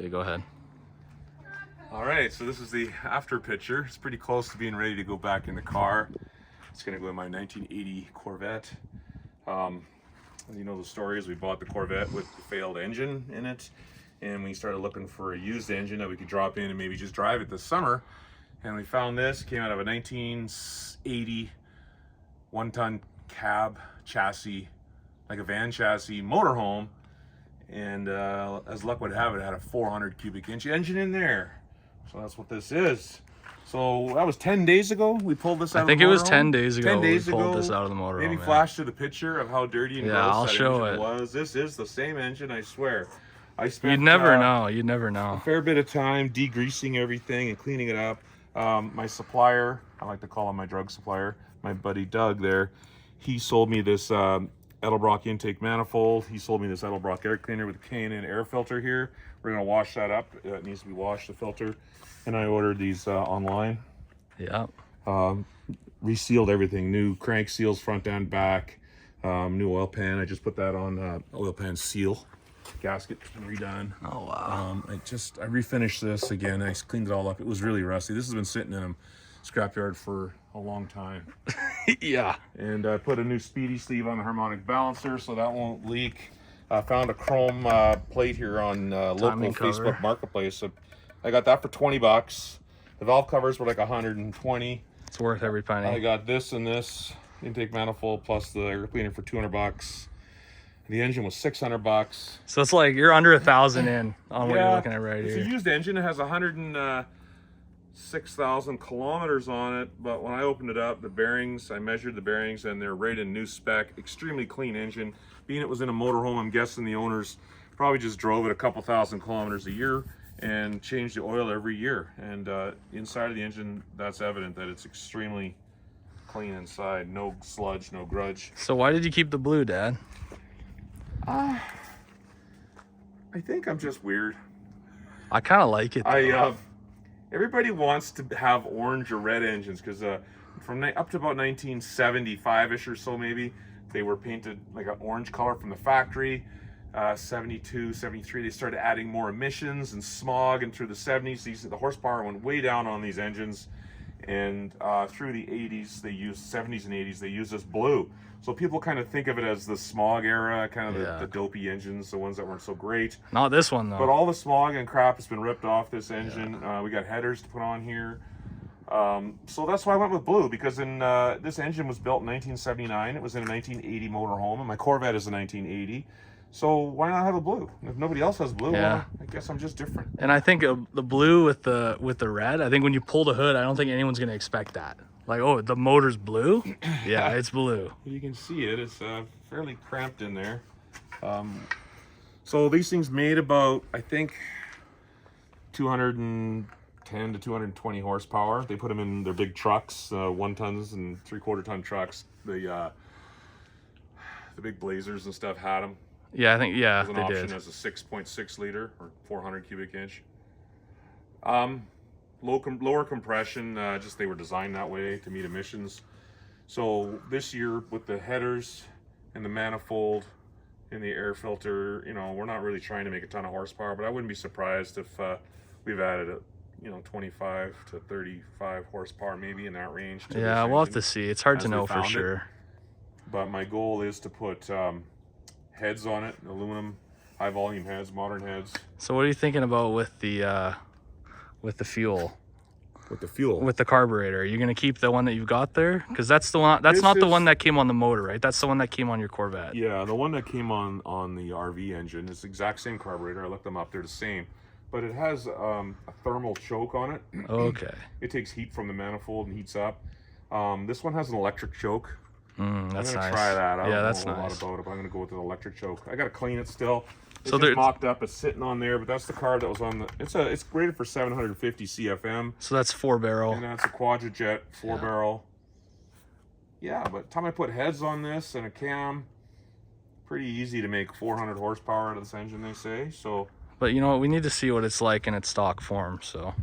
Okay, go ahead. All right, so this is the after picture. It's pretty close to being ready to go back in the car. It's gonna go in my 1980 Corvette. You know the story is we bought the Corvette with the failed engine in it, and we started looking for a used engine that we could drop in and maybe just drive it this summer. And we found this, came out of a 1980 one-ton cab chassis, like a van chassis motorhome. And as luck would have it, it had a 400 cubic inch engine in there. So that's what this is. So that was 10 days ago we pulled this out of the motorhome. I think it was 10 days ago 10 days we pulled ago, this out of the motorhome. Maybe flash to the picture of how dirty and gross I'll that show engine it. was. This is the same engine, I swear. I spent You'd never know. You'd never know. a fair bit of time degreasing everything and cleaning it up. My supplier, I like to call him my drug supplier, my buddy Doug there, he sold me this Edelbrock intake manifold. He sold me this Edelbrock air cleaner with a K&N air filter here. We're gonna wash that up. It needs to be washed, the filter. And I ordered these online. Yeah. Resealed everything, new crank seals front and back, new oil pan. I just put that on oil pan seal. Gasket redone. Oh wow. I refinished this again. I cleaned it all up. It was really rusty. This has been sitting in a scrapyard for a long time. Yeah. And I put a new speedy sleeve on the harmonic balancer so that won't leak. I found a chrome plate here on local Facebook Marketplace. So I got that for 20 bucks. The valve covers were like 120. It's worth every penny. I got this and this intake manifold plus the air cleaner for 200 bucks. The engine was 600 bucks. So it's like you're under 1,000 in on what you're looking at right here. It's a used engine. It has 106,000 kilometers on it. But when I opened it up, the bearings, I measured the bearings and they're rated new spec. Extremely clean engine. Being it was in a motorhome, I'm guessing the owners probably just drove it a couple thousand kilometers a year and changed the oil every year. And inside of the engine, that's evident that it's extremely clean inside. No sludge, no grudge. So why did you keep the blue, Dad? I think I'm just weird. I kind of like it. Everybody wants to have orange or red engines because from up to about 1975-ish or so maybe, they were painted like an orange color from the factory. 72, 73, they started adding more emissions and smog, and through the 70s, the horsepower went way down on these engines. And through the 80s, 70s and 80s, they used this blue. So people kind of think of it as the smog era, kind of the dopey engines, the ones that weren't so great. Not this one, though. But all the smog and crap has been ripped off this engine. We got headers to put on here. So that's why I went with blue, because this engine was built in 1979. It was in a 1980 motorhome, and my Corvette is a 1980. So why not have a blue? If nobody else has blue, well, I guess I'm just different. And I think the blue with the red, I think when you pull the hood, I don't think anyone's going to expect that. Like, oh, the motor's blue? Yeah, it's blue. You can see it. It's fairly cramped in there. So these things made about, I think, 210 to 220 horsepower. They put them in their big trucks, 1 tons and 3/4 ton trucks. The big Blazers and stuff had them. Yeah, I think, they did. As an option as a 6.6 liter or 400 cubic inch. Lower compression, just they were designed that way to meet emissions. So this year with the headers and the manifold and the air filter, you know, we're not really trying to make a ton of horsepower, but I wouldn't be surprised if we've added 25 to 35 horsepower, maybe in that range. Yeah, we'll have to see. It's hard to know for sure. But my goal is to put heads on it, aluminum, high volume heads, modern heads. So what are you thinking about with the fuel? With the fuel? With the carburetor. Are you going to keep the one that you've got there? Because that's the one. That's not the one that came on the motor, right? That's the one that came on your Corvette. Yeah, the one that came on the RV engine is the exact same carburetor. I looked them up. They're the same. But it has a thermal choke on it. Okay. It takes heat from the manifold and heats up. This one has an electric choke. That's I'm nice. Gonna try that. I don't know that's a lot nice. about it, but I'm gonna go with an electric choke. I gotta clean it still. It's so just mocked up. It's sitting on there, but that's the car that was on the. It's rated for 750 CFM. So that's 4-barrel. And that's a Quadrajet 4-barrel. Yeah, but the time I put heads on this and a cam, pretty easy to make 400 horsepower out of this engine, they say. So. But you know what? We need to see what it's like in its stock form. So.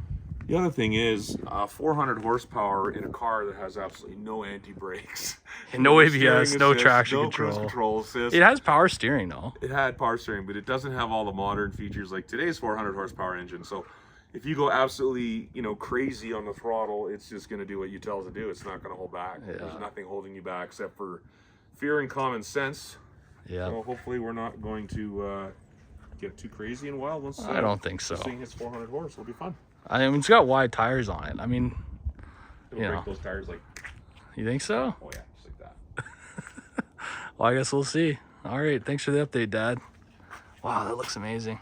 The other thing is 400 horsepower in a car that has absolutely no anti-brakes. And no ABS, steering no assist, traction no control. cruise control assist. It has power steering though. It had power steering, but it doesn't have all the modern features like today's 400 horsepower engine. So if you go absolutely, you know, crazy on the throttle, it's just going to do what you tell it to do. It's not going to hold back. Yeah. There's nothing holding you back except for fear and common sense. Yeah. So hopefully we're not going to get too crazy and wild once. I don't think so. This thing hits 400 horse. It'll be fun. I mean, it's got wide tires on it. I mean, It'll you break know. those tires like, You think so? oh yeah, just like that. Well, I guess we'll see. All right, thanks for the update, Dad. Wow, that looks amazing.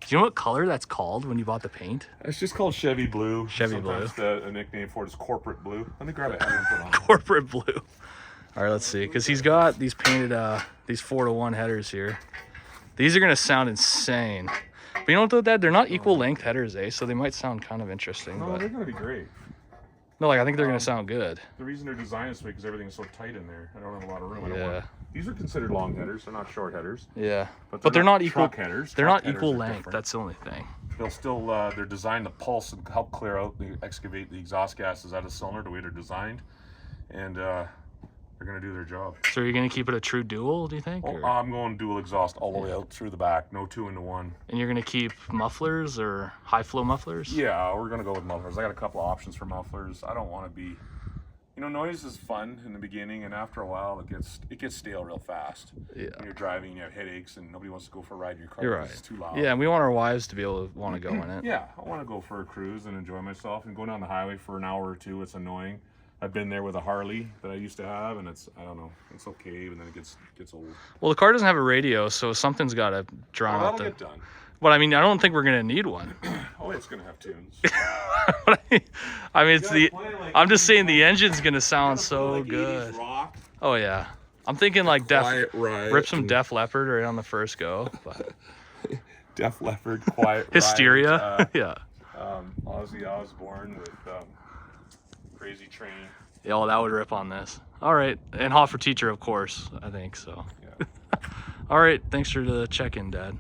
Do you know what color that's called when you bought the paint? It's just called Chevy Blue. Chevy Sometimes Blue. a nickname for it is Corporate Blue. Let me grab a header and put it on. Corporate blue. All right, let's see, because he's got these painted, these 4-to-1 headers here. These are gonna sound insane. But you know what though, Dad? They're not equal length headers, eh? So they might sound kind of interesting. No, But they're gonna be great. no, like I think they're gonna sound good. The reason they're designed this way because everything's so tight in there. I don't have a lot of room. I don't Yeah. want. These are considered long headers. They're not short headers. Yeah. But they're not equal. truck headers. They're Truck not equal headers are length. different. That's the only thing. They'll still. They're designed to pulse and help clear out, excavate the exhaust gases out of the cylinder the way they're designed, and they're gonna do their job. So are you gonna keep it a true dual? Do you think? Oh, Or- I'm going dual exhaust all the way out through the back. No 2-into-1. And you're gonna keep mufflers or high flow mufflers? Yeah, we're gonna go with mufflers. I got a couple of options for mufflers. I don't want to be, you know, noise is fun in the beginning, and after a while, it gets stale real fast. Yeah. When you're driving, you have headaches, and nobody wants to go for a ride in your car. You're because right. It's too loud. Yeah, and we want our wives to be able to want to go in it. Yeah, I want to go for a cruise and enjoy myself. And going down the highway for an hour or two, it's annoying. I've been there with a Harley that I used to have, and I don't know, it's okay, but then it gets old. Well, the car doesn't have a radio, so something's got to drown Well, out that'll the. get done. But I mean, I don't think we're gonna need one. Oh, it's gonna have tunes. I mean, it's gotta the. play like I'm just saying the engine's gonna sound Gotta so play like 80s good. rock, Oh yeah, I'm thinking like Def. Quiet Riot, Rip some and Def Leppard right on the first go. But Def Leppard, Quiet Riot, Hysteria. Yeah. Ozzy Osbourne with Crazy Train. Yeah, well, that would rip on this. All right, and Hot for Teacher, of course. I think so. Yeah. All right, thanks for the check-in, Dad.